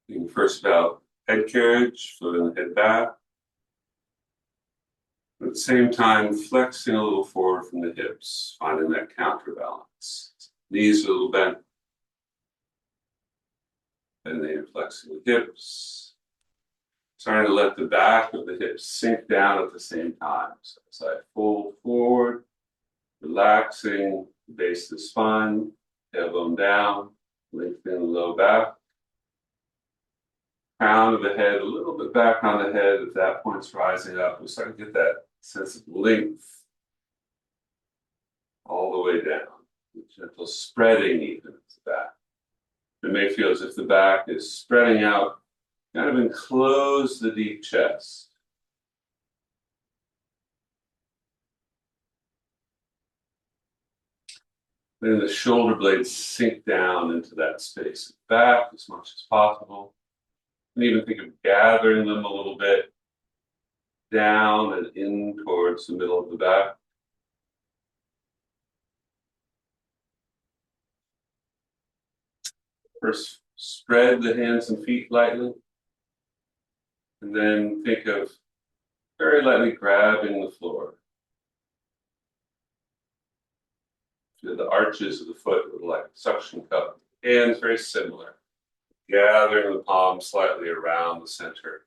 Thinking first about head carriage, floating the head back. At the same time, flexing a little forward from the hips, finding that counterbalance. Knees a little bent, and then flexing the hips. Starting to let the back of the hips sink down at the same time. So as I fold forward, relaxing the base of the spine, tailbone down, lengthening the low back. Crown of the head a little bit back on the head. At that point, it's rising up. We start to get that sense of length all the way down. Gentle spreading even at the back. It may feel as if the back is spreading out, kind of enclose the deep chest. Then the shoulder blades sink down into that space back as much as possible. And even think of gathering them a little bit down and in towards the middle of the back. First, spread the hands and feet lightly. And then think of very lightly grabbing the floor. Feel the arches of the foot like a suction cup. Hands very similar. Gathering the palms slightly around the center.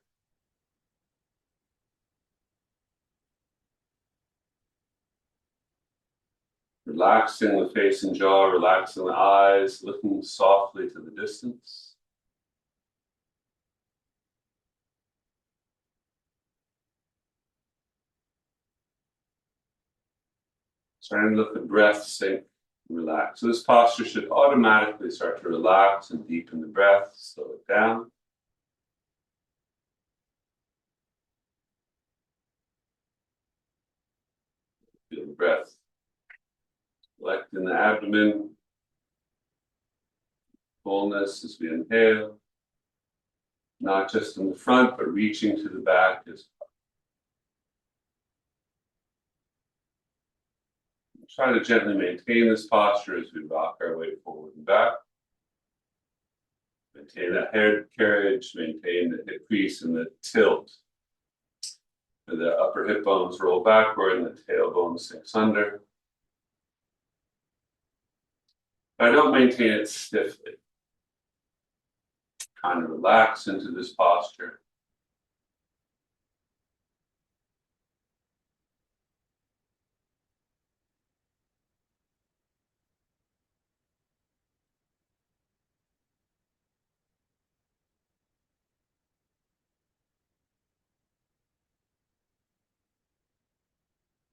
Relaxing the face and jaw, relaxing the eyes, looking softly to the distance. Starting to let the breath sink and relax. So this posture should automatically start to relax and deepen the breath, slow it down. Feel the breath collect in the abdomen. Fullness as we inhale. Not just in the front, but reaching to the back as well. Try to gently maintain this posture as we rock our way forward and back. Maintain that head carriage, maintain the hip crease and the tilt. The upper hip bones roll backward and the tailbone sinks under. But I don't maintain it stiffly. Kind of relax into this posture.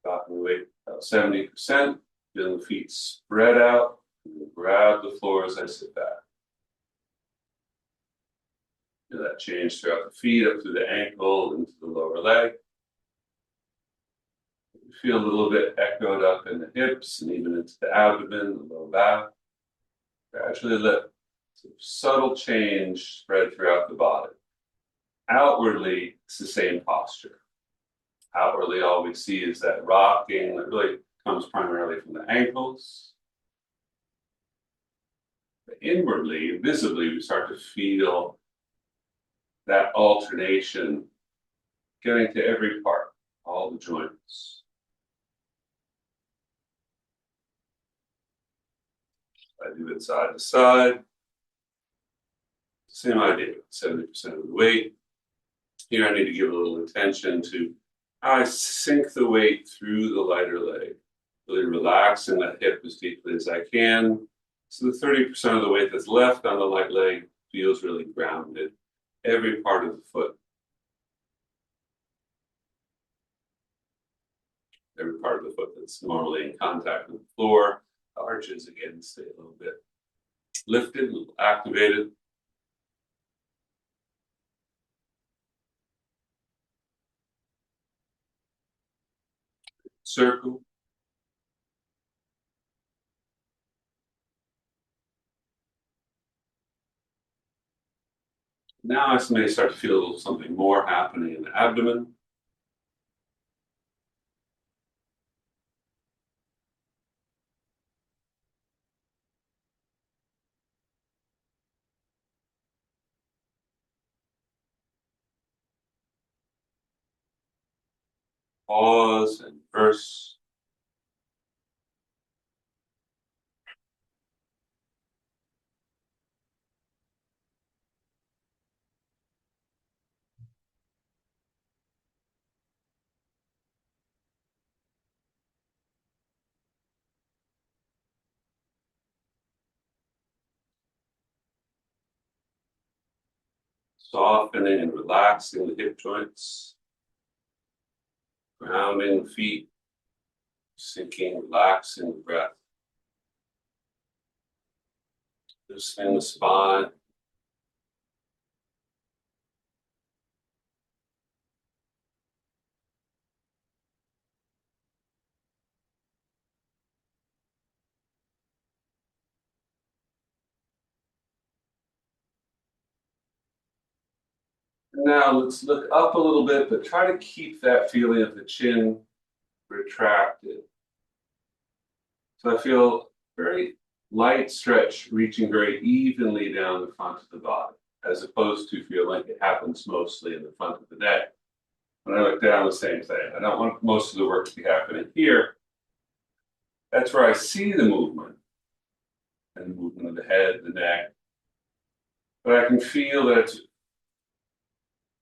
Dropping the weight about 70%. Feeling the feet spread out. Grab the floor as I sit back. Feel that change throughout the feet, up through the ankle, into the lower leg. Feel a little bit echoed up in the hips and even into the abdomen, the low back. Gradually let subtle change spread throughout the body. Outwardly, it's the same posture. Outwardly, all we see is that rocking that really comes primarily from the ankles. But inwardly, visibly, we start to feel that alternation getting to every part, all the joints. I do it side to side. Same idea, 70% of the weight. Here I need to give a little attention to how I sink the weight through the lighter leg, really relaxing that hip as deeply as I can. So the 30% of the weight that's left on the light leg feels really grounded. Every part of the foot. Every part of the foot that's normally in contact with the floor. The arches again stay a little bit lifted, a little activated. Circle. Now I may start to feel something more happening in the abdomen. Pause and reverse. Softening and relaxing the hip joints. Grounding the feet. Sinking, relaxing the breath. Loosening the spine. Now let's look up a little bit, but try to keep that feeling of the chin retracted. So I feel very light stretch reaching very evenly down the front of the body, as opposed to feel like it happens mostly in the front of the neck. When I look down, the same thing. I don't want most of the work to be happening here. That's where I see the movement and the movement of the head, the neck. But I can feel that it's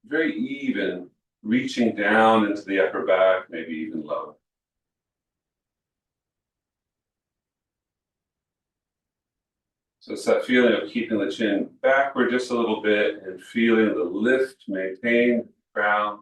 very even, reaching down into the upper back, maybe even lower. So it's that feeling of keeping the chin backward just a little bit and feeling the lift, maintain, ground.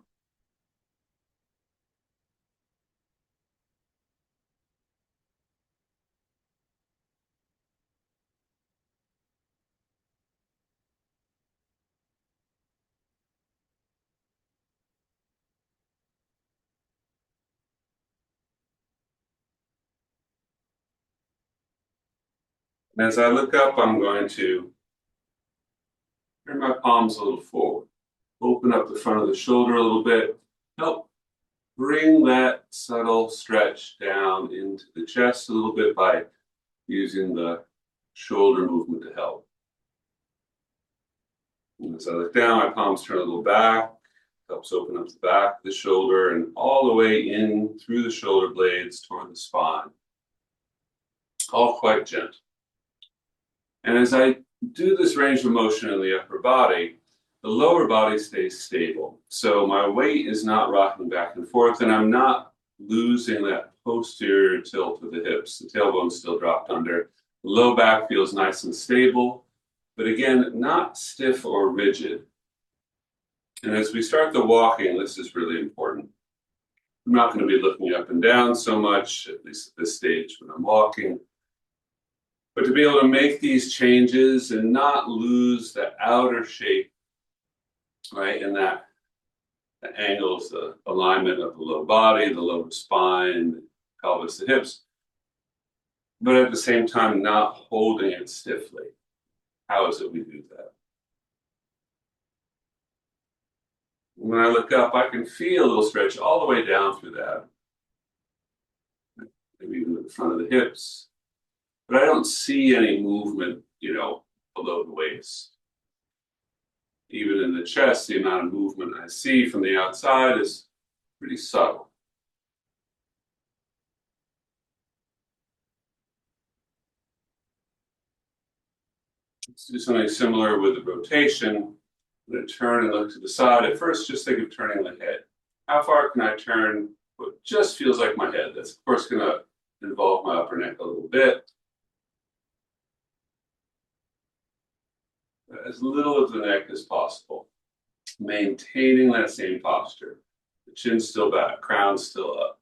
And as I look up, I'm going to turn my palms a little forward, open up the front of the shoulder a little bit, help bring that subtle stretch down into the chest a little bit by using the shoulder movement to help. And as I look down, my palms turn a little back, helps open up the back of the shoulder and all the way in through the shoulder blades toward the spine. All quite gentle. And as I do this range of motion in the upper body, the lower body stays stable. So my weight is not rocking back and forth, and I'm not losing that posterior tilt of the hips. The tailbone's still dropped under. The low back feels nice and stable, but again, not stiff or rigid. And as we start the walking, this is really important. I'm not going to be looking up and down so much, at least at this stage when I'm walking. But to be able to make these changes and not lose the outer shape, right, and that angles the alignment of the lower body, the lower spine, the pelvis, the hips, but at the same time not holding it stiffly. How is it we do that? When I look up, I can feel a little stretch all the way down through that, maybe even at the front of the hips, but I don't see any movement, below the waist. Even in the chest, the amount of movement I see from the outside is pretty subtle. Let's do something similar with the rotation. I'm going to turn and look to the side. At first, just think of turning the head. How far can I turn what just feels like my head? That's, of course, going to involve my upper neck a little bit. As little of the neck as possible. Maintaining that same posture. The chin's still back, crown's still up.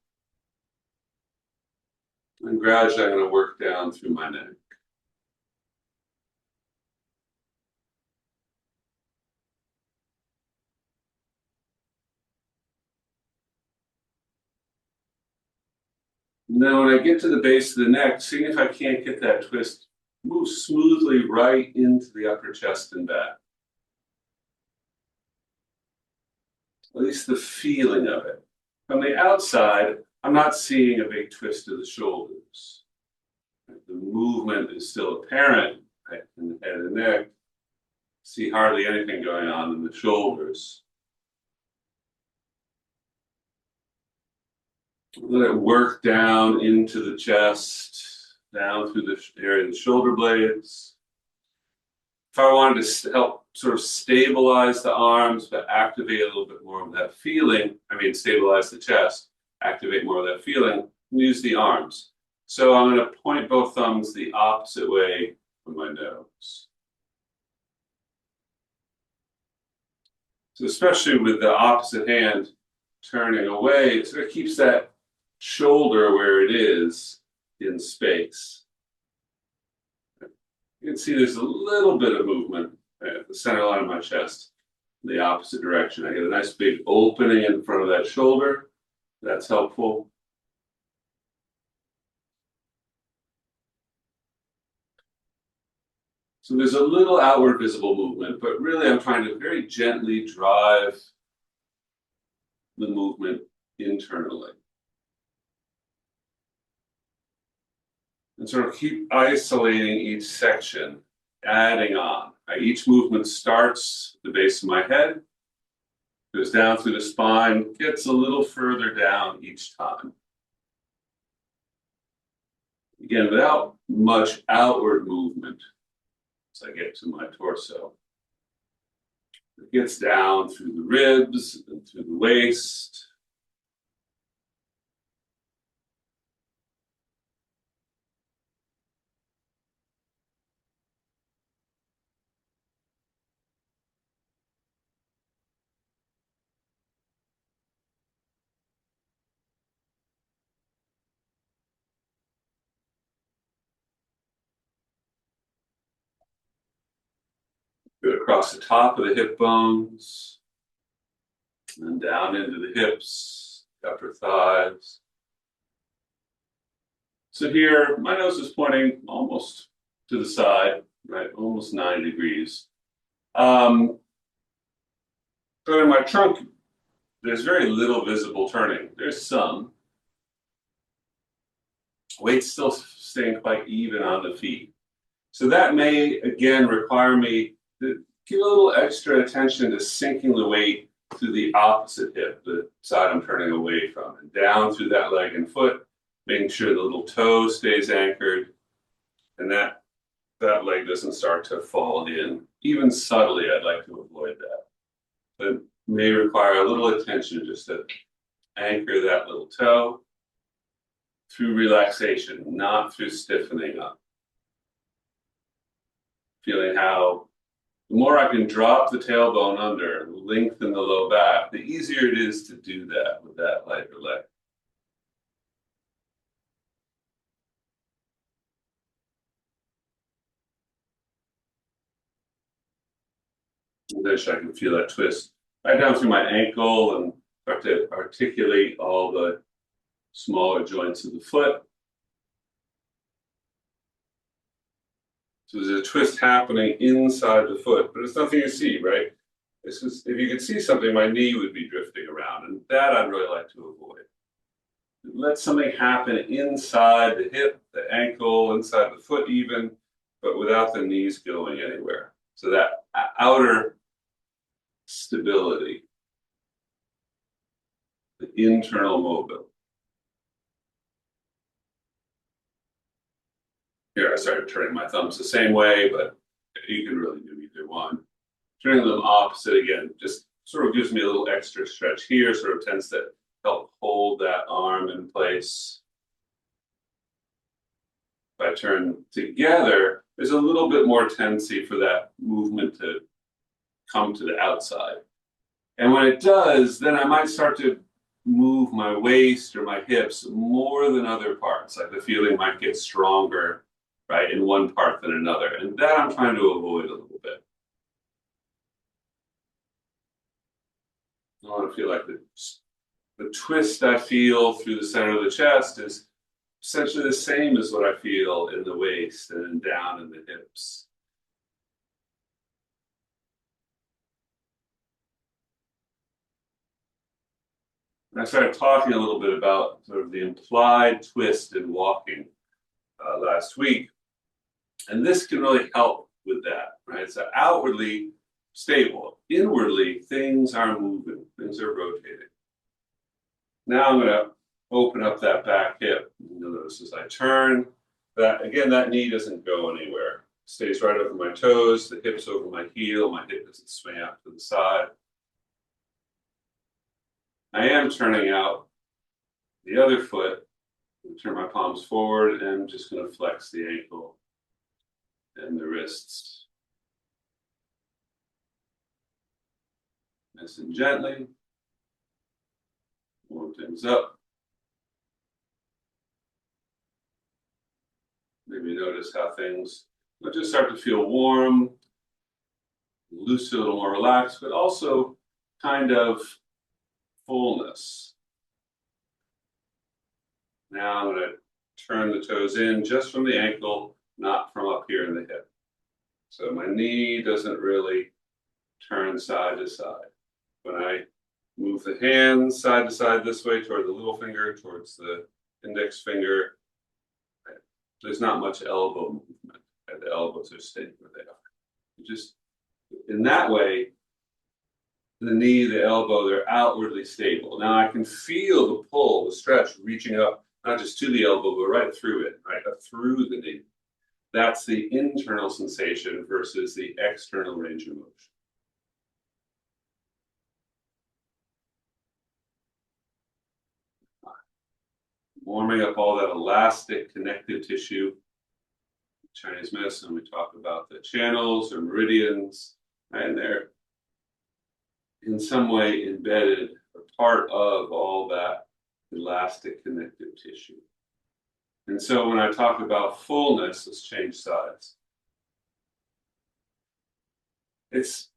And gradually, I'm going to work down through my neck. Now, when I get to the base of the neck, seeing if I can't get that twist, move smoothly right into the upper chest and back. At least the feeling of it. From the outside, I'm not seeing a big twist of the shoulders. The movement is still apparent, right, in the head and neck. See hardly anything going on in the shoulders. Let it work down into the chest, down through the area of the shoulder blades. If I wanted to help sort of stabilize the arms, but activate a little bit more of that feeling, stabilize the chest, activate more of that feeling, use the arms. So I'm going to point both thumbs the opposite way from my nose. So especially with the opposite hand turning away, it sort of keeps that shoulder where it is in space. You can see there's a little bit of movement at the center line of my chest in the opposite direction. I get a nice big opening in front of that shoulder. That's helpful. So there's a little outward visible movement, but really I'm trying to very gently drive the movement internally. And sort of keep isolating each section, adding on. Each movement starts at the base of my head, goes down through the spine, gets a little further down each time. Again, without much outward movement as I get to my torso. It gets down through the ribs and through the waist. Go across the top of the hip bones, and then down into the hips, upper thighs. So here, my nose is pointing almost to the side, right, almost 90 degrees. But in my trunk, there's very little visible turning. There's some. Weight's still staying quite even on the feet. So that may, again, require me to give a little extra attention to sinking the weight to the opposite hip, the side I'm turning away from, and down through that leg and foot, making sure the little toe stays anchored, and that leg doesn't start to fall in. Even subtly, I'd like to avoid that. But may require a little attention just to anchor that little toe through relaxation, not through stiffening up. Feeling how the more I can drop the tailbone under, lengthen the low back, the easier it is to do that with that lighter leg. And then I can feel that twist right down through my ankle and start to articulate all the smaller joints of the foot. So there's a twist happening inside the foot, but it's nothing you see, right? This is, if you could see something, my knee would be drifting around, and that I'd really like to avoid. Let something happen inside the hip, the ankle, inside the foot even, but without the knees going anywhere. So that outer stability, the internal mobility. Here, I started turning my thumbs the same way, but you can really do either one. Turning them opposite again just sort of gives me a little extra stretch here, sort of tends to help hold that arm in place. If I turn together, there's a little bit more tendency for that movement to come to the outside. And when it does, then I might start to move my waist or my hips more than other parts. Like the feeling might get stronger, right, in one part than another. And that I'm trying to avoid a little bit. I want to feel like the twist I feel through the center of the chest is essentially the same as what I feel in the waist and down in the hips. And I started talking a little bit about sort of the implied twist in walking last week. And this can really help with that, right? So outwardly stable, inwardly things are moving, things are rotating. Now I'm going to open up that back hip. You'll notice as I turn, that again, that knee doesn't go anywhere. Stays right over my toes, the hip's over my heel, my hip doesn't swing out to the side. I am turning out the other foot, turn my palms forward, and I'm just going to flex the ankle and the wrists. Nice and gently. Warm things up. Maybe notice how things will just start to feel warm, loose, a little more relaxed, but also kind of fullness. Now I'm going to turn the toes in just from the ankle, not from up here in the hip. So my knee doesn't really turn side to side. When I move the hands side to side this way toward the little finger, towards the index finger, there's not much elbow movement. The elbows are staying where they are. Just in that way, the knee, the elbow, they're outwardly stable. Now I can feel the pull, the stretch reaching up, not just to the elbow, but right through it, right up through the knee. That's the internal sensation versus the external range of motion. Warming up all that elastic connective tissue. Chinese medicine, we talk about the channels or meridians, right? And they're in some way embedded or part of all that elastic connective tissue. And so when I talk about fullness, let's change sides. It's,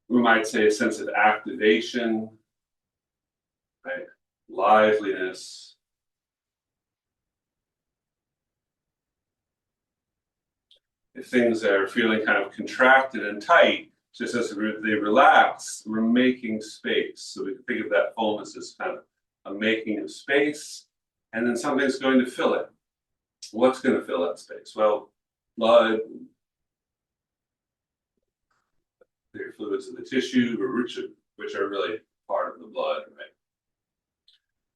we might say, a sense of activation, right? Liveliness. If things are feeling kind of contracted and tight, just as they relax, we're making space. So we can think of that fullness as kind of a making of space, and then something's going to fill it. What's going to fill that space? Well, blood, the fluids of the tissue, which are really part of the blood, right?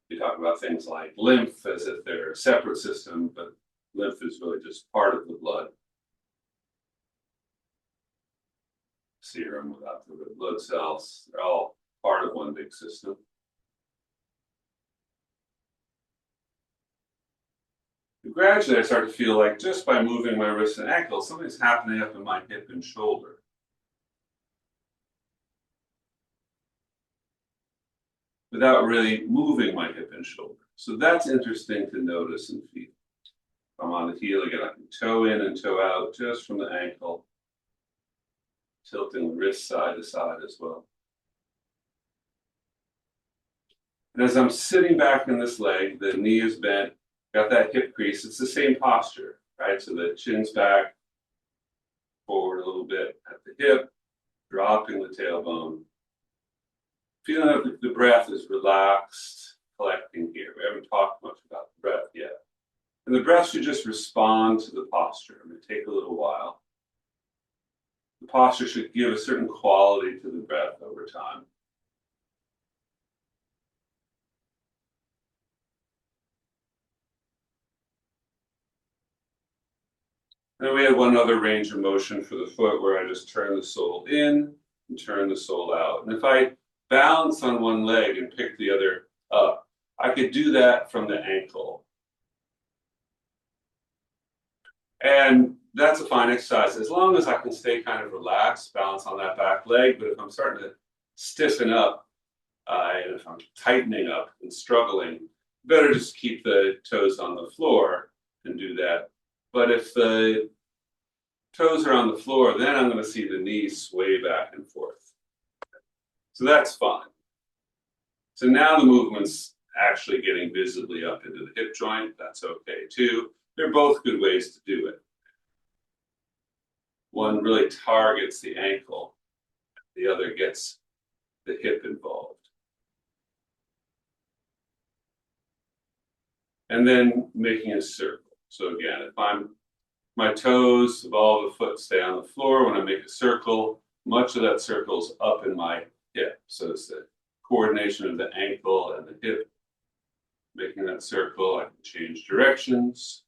You talk about things like lymph as if they're a separate system, but lymph is really just part of the blood. Serum without the red blood cells, they're all part of one big system. And gradually, I start to feel like just by moving my wrists and ankles, something's happening up in my hip and shoulder. Without really moving my hip and shoulder. So that's interesting to notice and feel. If I'm on the heel again, I can toe in and toe out just from the ankle, tilting the wrist side to side as well. And as I'm sitting back in this leg, the knee is bent, got that hip crease, it's the same posture, right? So the chin's back, forward a little bit at the hip, dropping the tailbone. Feeling that the breath is relaxed, collecting here. We haven't talked much about the breath yet. And the breath should just respond to the posture. It may take a little while. The posture should give a certain quality to the breath over time. And we have one other range of motion for the foot where I just turn the sole in and turn the sole out. And if I balance on one leg and pick the other up, I could do that from the ankle. And that's a fine exercise as long as I can stay kind of relaxed, balance on that back leg. But if I'm starting to stiffen up, and if I'm tightening up and struggling, better just keep the toes on the floor and do that. But if the toes are on the floor, then I'm going to see the knees sway back and forth. So that's fine. So now the movement's actually getting visibly up into the hip joint. That's okay too. They're both good ways to do it. One really targets the ankle. The other gets the hip involved. And then making a circle. So again, if my toes of all the foot stay on the floor, when I make a circle, much of that circle's up in my hip. So it's the coordination of the ankle and the hip. Making that circle, I can change directions.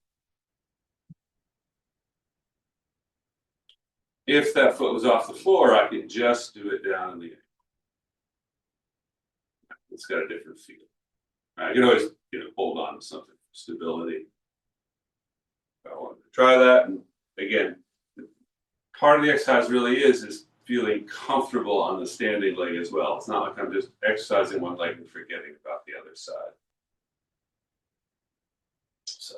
If that foot was off the floor, I could just do it down in the ankle. It's got a different feel. I can always, hold on to something for stability. If I wanted to try that, and again, part of the exercise really is feeling comfortable on the standing leg as well. It's not like I'm just exercising one leg and forgetting about the other side. So,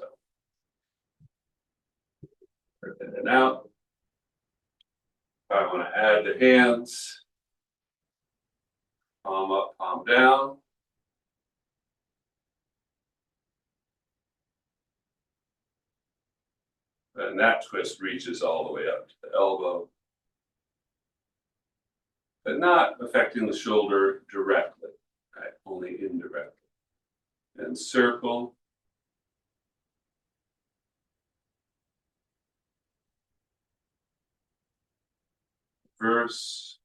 in and out. If I want to add the hands, palm up, palm down. And that twist reaches all the way up to the elbow, but not affecting the shoulder directly, right? Only indirectly. And circle. Reverse.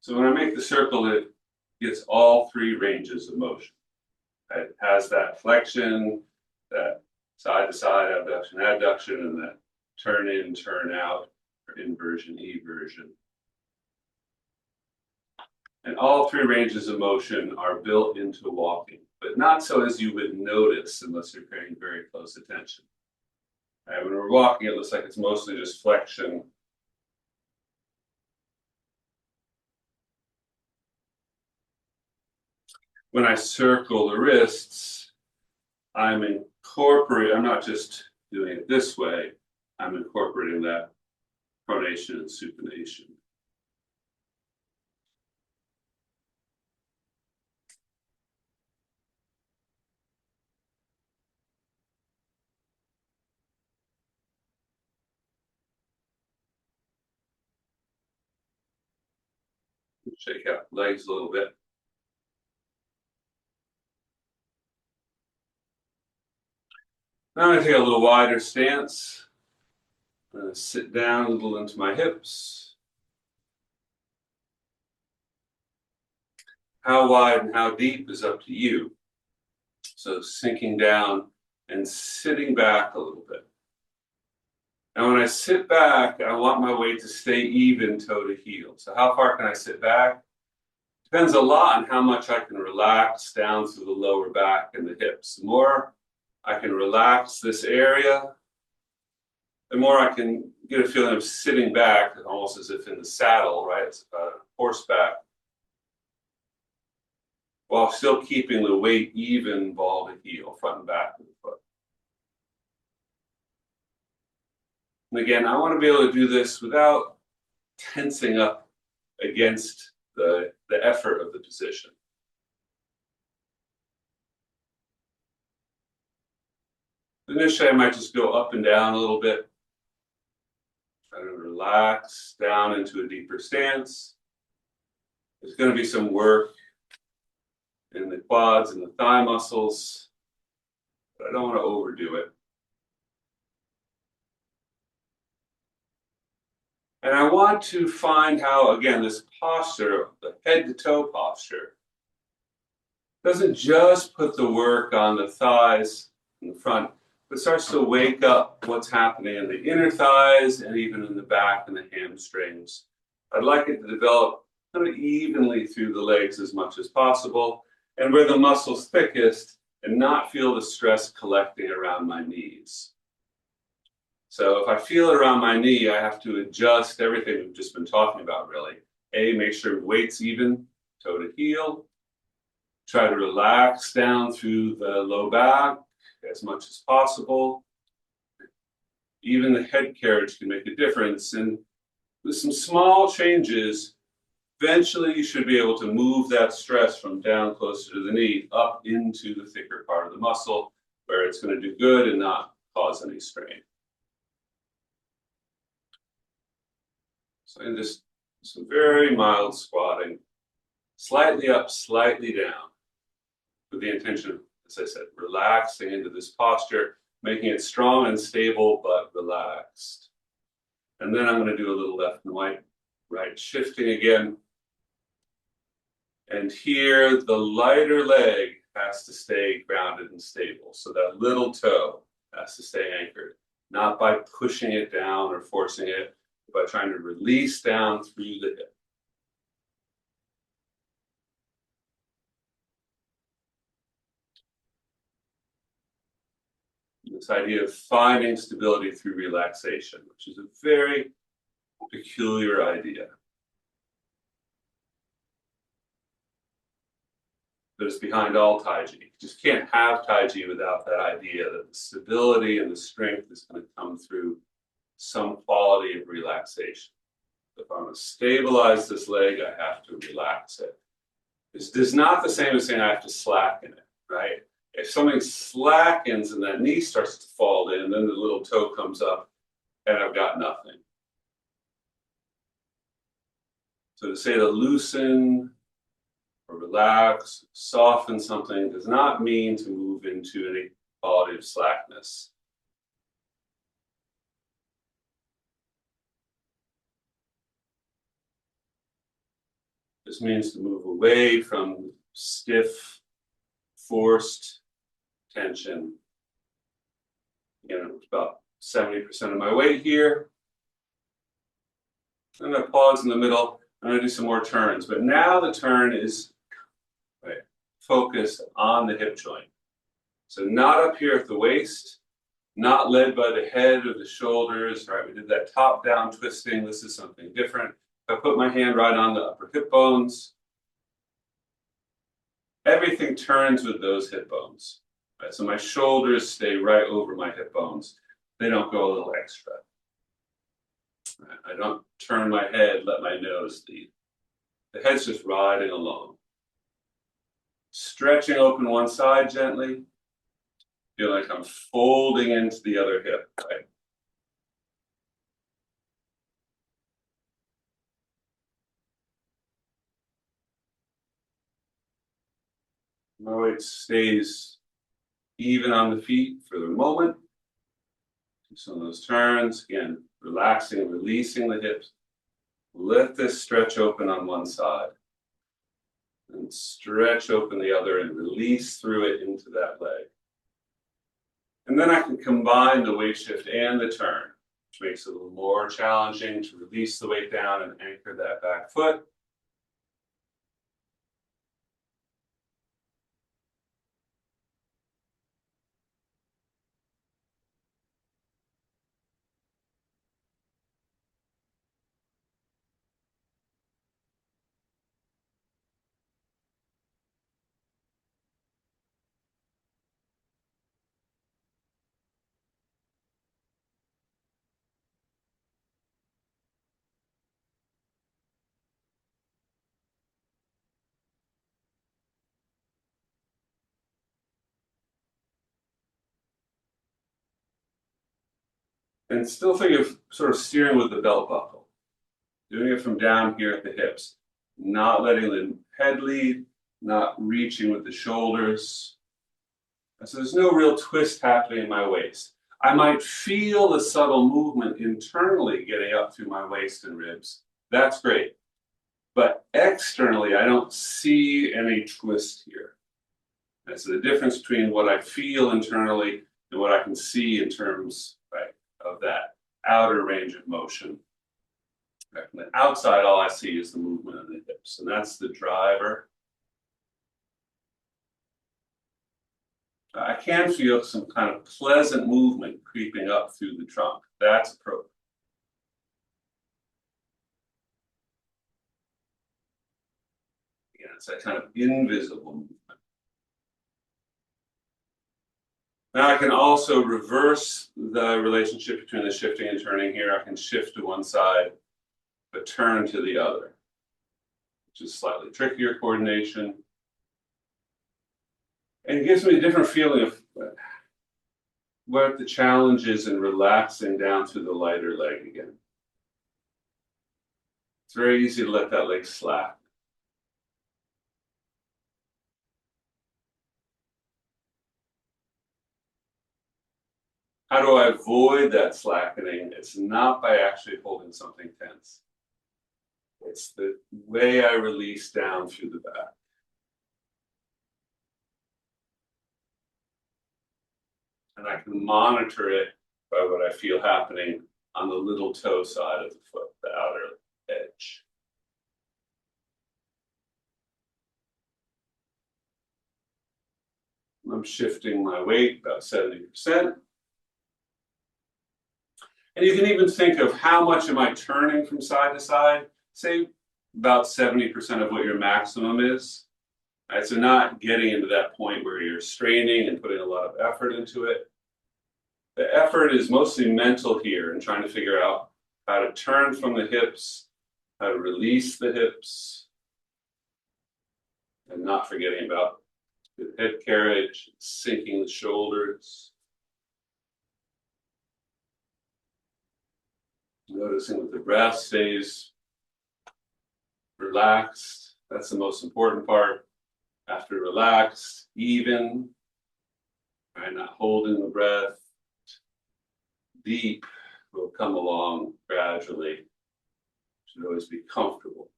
So when I make the circle, it gets all three ranges of motion. Right? It has that flexion, that side to side abduction, adduction, and that turn in, turn out, or inversion, eversion. And all three ranges of motion are built into walking, but not so as you would notice unless you're paying very close attention. Right? When we're walking, it looks like it's mostly just flexion. When I circle the wrists, I'm not just doing it this way, I'm incorporating that pronation and supination. Shake out the legs a little bit. Now I'm going to take a little wider stance. I'm going to sit down a little into my hips. How wide and how deep is up to you. So sinking down and sitting back a little bit. Now when I sit back, I want my weight to stay even toe to heel. So how far can I sit back? Depends a lot on how much I can relax down through the lower back and the hips. The more I can relax this area, the more I can get a feeling of sitting back, almost as if in the saddle, right? It's horseback, while still keeping the weight even ball to heel, front and back of the foot. And again, I want to be able to do this without tensing up against the effort of the position. Initially, I might just go up and down a little bit. Try to relax down into a deeper stance. There's going to be some work in the quads and the thigh muscles, but I don't want to overdo it. And I want to find how, again, this posture, the head to toe posture, doesn't just put the work on the thighs in the front, but starts to wake up what's happening in the inner thighs and even in the back and the hamstrings. I'd like it to develop kind of evenly through the legs as much as possible, and where the muscle's thickest, and not feel the stress collecting around my knees. So if I feel it around my knee, I have to adjust everything we've just been talking about, really. Make sure weight's even, toe to heel. Try to relax down through the low back as much as possible. Even the head carriage can make a difference. And with some small changes, eventually you should be able to move that stress from down closer to the knee up into the thicker part of the muscle, where it's going to do good and not cause any strain. So in just some very mild squatting, slightly up, slightly down, with the intention of, as I said, relaxing into this posture, making it strong and stable, but relaxed. And then I'm going to do a little left and right, shifting again. And here, the lighter leg has to stay grounded and stable. So that little toe has to stay anchored, not by pushing it down or forcing it, but by trying to release down through the hip. This idea of finding stability through relaxation, which is a very peculiar idea. But it's behind all Tai Chi. You just can't have Tai Chi without that idea that the stability and the strength is going to come through some quality of relaxation. If I'm going to stabilize this leg, I have to relax it. This is not the same as saying I have to slacken it, right? If something slackens and that knee starts to fall in, then the little toe comes up and I've got nothing. So to say to loosen or relax, soften something does not mean to move into any quality of slackness. This means to move away from stiff, forced tension. Again, it's about 70% of my weight here. I'm going to pause in the middle. I'm going to do some more turns. But now the turn is focused on the hip joint. So not up here at the waist, not led by the head or the shoulders. All right, we did that top-down twisting. This is something different. If I put my hand right on the upper hip bones, everything turns with those hip bones. Right, so my shoulders stay right over my hip bones. They don't go a little extra. Right, I don't turn my head, let my nose lead. The head's just riding along. Stretching open one side gently. Feel like I'm folding into the other hip, right? My weight stays even on the feet for the moment. Do some of those turns. Again, relaxing, releasing the hips. Let this stretch open on one side. And stretch open the other and release through it into that leg. And then I can combine the weight shift and the turn, which makes it a little more challenging to release the weight down and anchor that back foot. And still think of sort of steering with the belt buckle. Doing it from down here at the hips. Not letting the head lead, not reaching with the shoulders. And so there's no real twist happening in my waist. I might feel a subtle movement internally getting up through my waist and ribs. That's great. But externally, I don't see any twist here. And so the difference between what I feel internally and what I can see in terms of that outer range of motion. Right, from the outside, all I see is the movement of the hips, and that's the driver. I can feel some kind of pleasant movement creeping up through the trunk. That's appropriate. Again, it's that kind of invisible movement. Now I can also reverse the relationship between the shifting and turning here. I can shift to one side, but turn to the other, which is slightly trickier coordination. And it gives me a different feeling of what the challenge is in relaxing down to the lighter leg again. It's very easy to let that leg slack. How do I avoid that slackening? It's not by actually holding something tense. It's the way I release down through the back. and I can monitor it by what I feel happening on the little toe side of the foot, the outer edge. I'm shifting my weight about 70%. And you can even think of how much am I turning from side to side? Say about 70% of what your maximum is. Right, so not getting into that point where you're straining and putting a lot of effort into it. The effort is mostly mental here and trying to figure out how to turn from the hips, how to release the hips, and not forgetting about the head carriage, sinking the shoulders. Noticing that the breath stays relaxed. That's the most important part. After relaxed, even, right? Not holding the breath. Deep will come along gradually. Should always be comfortable.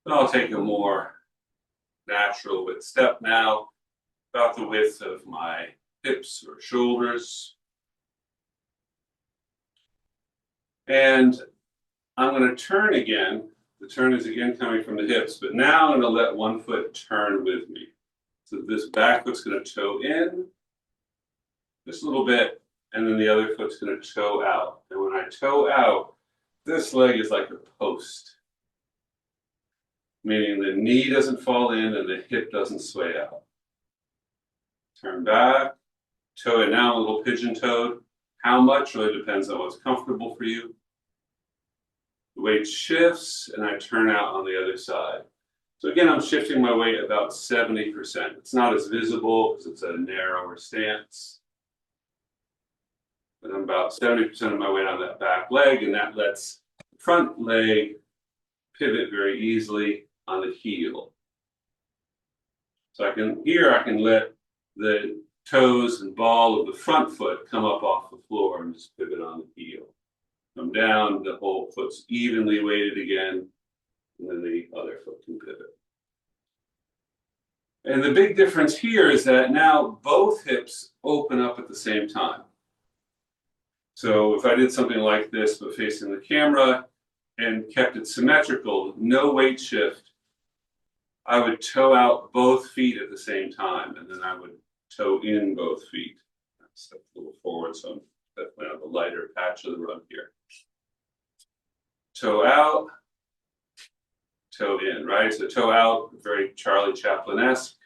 And I'll take a more natural width step now, about the width of my hips or shoulders. And I'm going to turn again. The turn is again coming from the hips, but now I'm going to let one foot turn with me. So this back foot's going to toe in just a little bit, and then the other foot's going to toe out. And when I toe out, this leg is like a post, meaning the knee doesn't fall in and the hip doesn't sway out. Turn back, toe in now, a little pigeon-toed. How much really depends on what's comfortable for you. The weight shifts and I turn out on the other side. So again, I'm shifting my weight about 70%. It's not as visible because it's a narrower stance. But I'm about 70% of my weight on that back leg, and that lets the front leg pivot very easily on the heel. So I can let the toes and ball of the front foot come up off the floor and just pivot on the heel. Come down, the whole foot's evenly weighted again, and then the other foot can pivot. And the big difference here is that now both hips open up at the same time. So if I did something like this, but facing the camera and kept it symmetrical, no weight shift, I would toe out both feet at the same time, and then I would toe in both feet. Step a little forward, so I'm definitely on the lighter patch of the run here. Toe out, toe in, right? So toe out, very Charlie Chaplin-esque.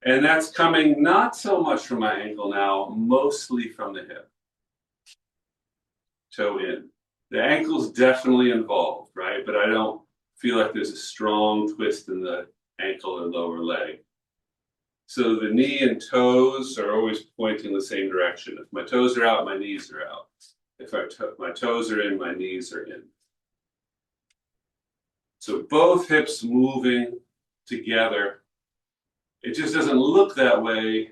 And that's coming not so much from my ankle now, mostly from the hip. Toe in. The ankle's definitely involved, right? But I don't feel like there's a strong twist in the ankle or lower leg. So the knee and toes are always pointing the same direction. If my toes are out, my knees are out. If my toes are in, my knees are in. So both hips moving together. It just doesn't look that way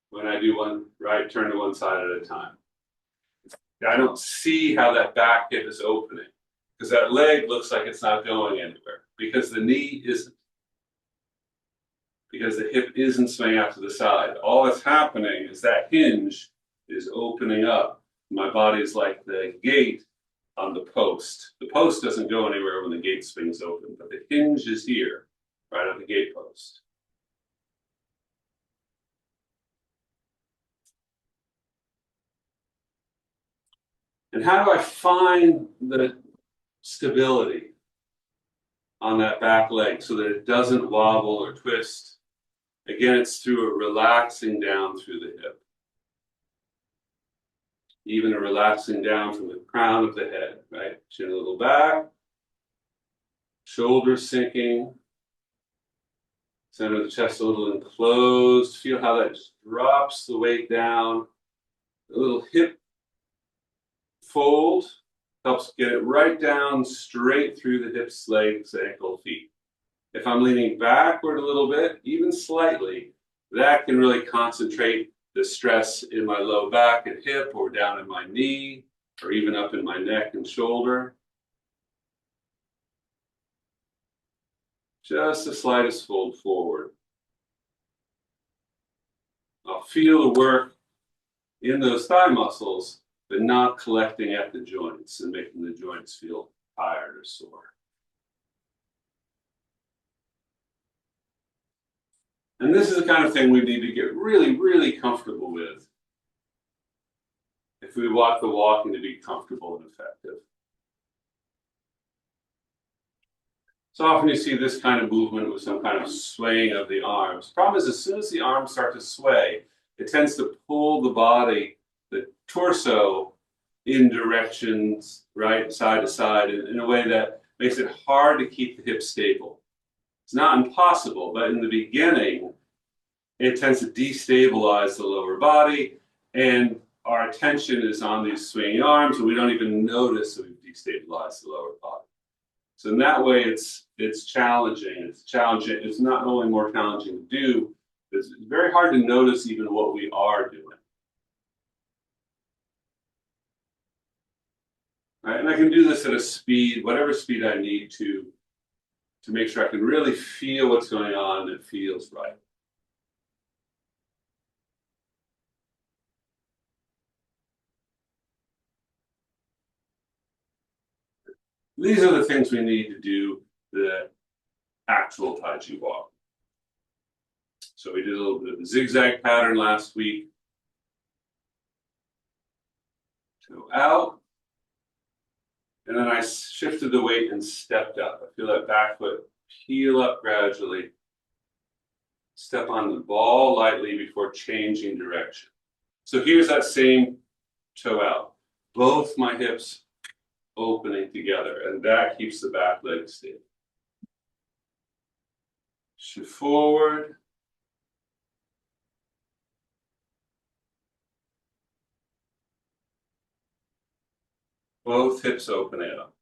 when I do one right turn to one side at a time. I don't see how that back hip is opening because that leg looks like it's not going anywhere because the knee isn't. Because the hip isn't swaying out to the side. All that's happening is that hinge is opening up. My body is like the gate on the post. The post doesn't go anywhere when the gate swings open, but the hinge is here, right on the gate post. And how do I find the stability on that back leg so that it doesn't wobble or twist? Again, it's through a relaxing down through the hip. Even a relaxing down from the crown of the head, right? Chin a little back, shoulders sinking, center of the chest a little enclosed. Feel how that just drops the weight down. A little hip fold helps get it right down straight through the hips, legs, ankle, feet. If I'm leaning backward a little bit, even slightly, that can really concentrate the stress in my low back and hip or down in my knee. or even up in my neck and shoulder. Just the slightest fold forward. I'll feel the work in those thigh muscles, but not collecting at the joints and making the joints feel tired or sore. And this is the kind of thing we need to get really, really comfortable with if we want the walking to be comfortable and effective. So often you see this kind of movement with some kind of swaying of the arms. Problem is, as soon as the arms start to sway, it tends to pull the body, the torso, in directions, right, side to side, in a way that makes it hard to keep the hips stable. It's not impossible, but in the beginning, it tends to destabilize the lower body, and our attention is on these swinging arms, and we don't even notice that we've destabilized the lower body. So in that way, it's challenging. It's challenging. It's not only more challenging to do, it's very hard to notice even what we are doing. Right? And I can do this at a speed, whatever speed I need to make sure I can really feel what's going on and it feels right. These are the things we need to do the actual Tai Chi walk. So we did a little bit of the zigzag pattern last week. Toe out. And then I shifted the weight and stepped up. I feel that back foot peel up gradually. Step on the ball lightly before changing direction. So here's that same toe out. Both my hips opening together, and that keeps the back leg stable. Shift forward. Both hips opening up.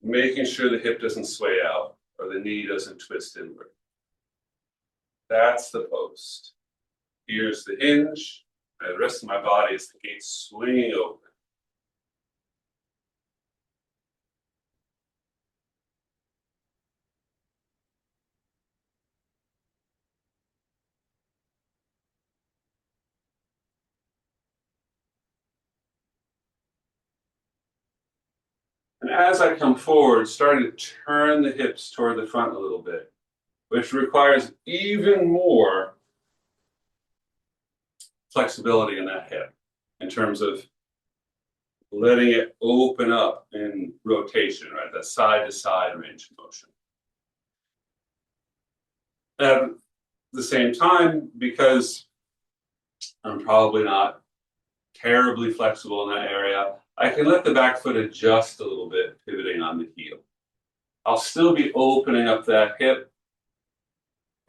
Making sure the hip doesn't sway out or the knee doesn't twist inward. That's the post. Here's the hinge. And the rest of my body is the gate swinging open. And as I come forward, starting to turn the hips toward the front a little bit, which requires even more flexibility in that hip in terms of letting it open up in rotation, right? That side to side range of motion. At the same time, because I'm probably not terribly flexible in that area, I can let the back foot adjust a little bit, pivoting on the heel. I'll still be opening up that hip,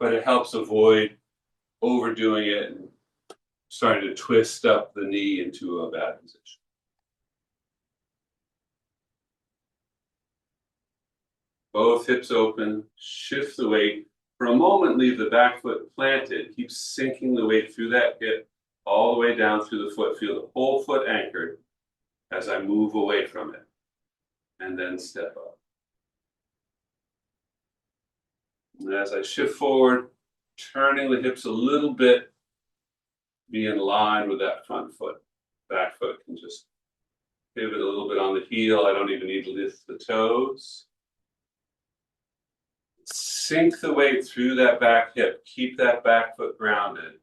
but it helps avoid overdoing it and starting to twist up the knee into a bad position. Both hips open, shift the weight. For a moment, leave the back foot planted. Keep sinking the weight through that hip, all the way down through the foot. Feel the whole foot anchored as I move away from it. And then step up. And as I shift forward, turning the hips a little bit, be in line with that front foot. Back foot can just pivot a little bit on the heel. I don't even need to lift the toes. Sink the weight through that back hip. Keep that back foot grounded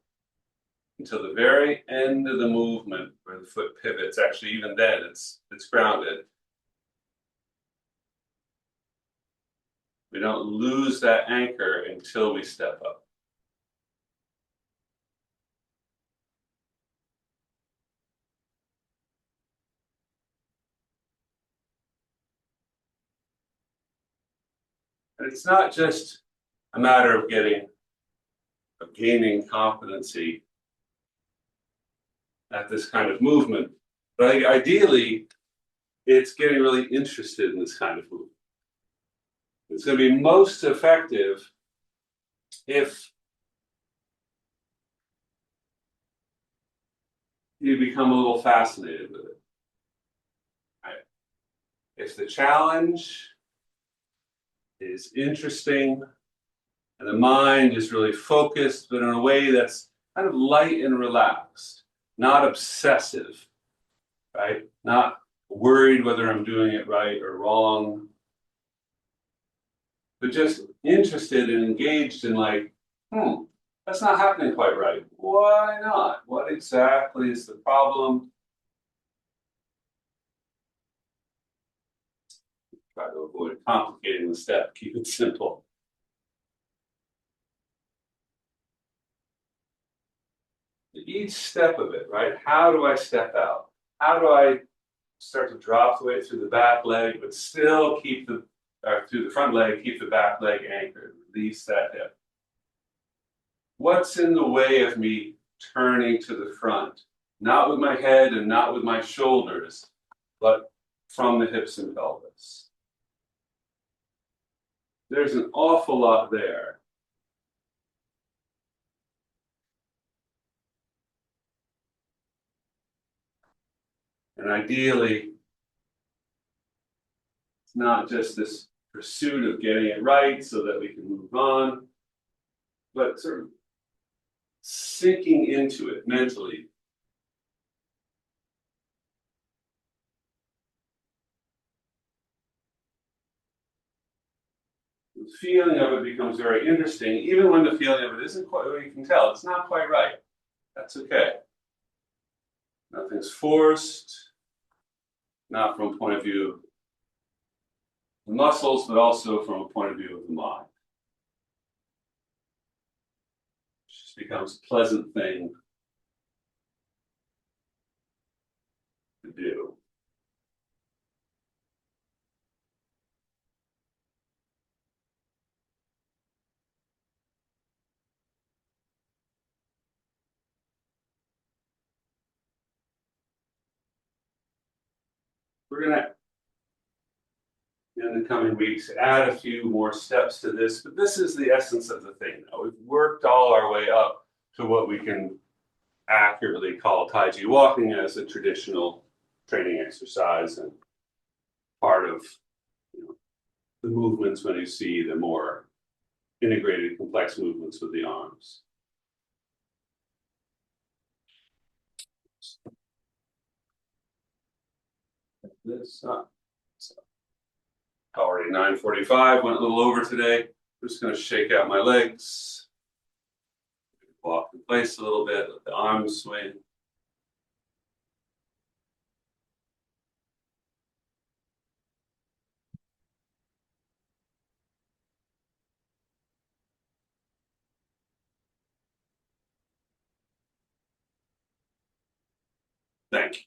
until the very end of the movement where the foot pivots. Actually, even then, it's grounded. We don't lose that anchor until we step up. And it's not just a matter of gaining competency at this kind of movement, but ideally, it's getting really interested in this kind of movement. It's going to be most effective if you become a little fascinated with it. if the challenge is interesting and the mind is really focused, but in a way that's kind of light and relaxed, not obsessive, right? Not worried whether I'm doing it right or wrong, but just interested and engaged in like, that's not happening quite right. Why not? What exactly is the problem? Try to avoid complicating the step, keep it simple. Each step of it, right? How do I step out? How do I start to drop the weight through the back leg, but still keep through the front leg, keep the back leg anchored, release that hip? What's in the way of me turning to the front? Not with my head and not with my shoulders, but from the hips and pelvis. There's an awful lot there. And ideally, it's not just this pursuit of getting it right so that we can move on, but sort of sinking into it mentally. The feeling of it becomes very interesting, even when the feeling of it isn't quite, you can tell it's not quite right. That's okay. Nothing's forced, not from a point of view of the muscles, but also from a point of view of the mind. It just becomes a pleasant thing to do. We're going to, in the coming weeks, add a few more steps to this, but this is the essence of the thing now. We've worked all our way up to what we can accurately call Tai Chi Walking as a traditional training exercise and part of, you know, the movements when you see the more integrated, complex movements with the arms. This so already 9:45, went a little over today. I'm just going to shake out my legs, walk in place a little bit, let the arms swing. Thank you.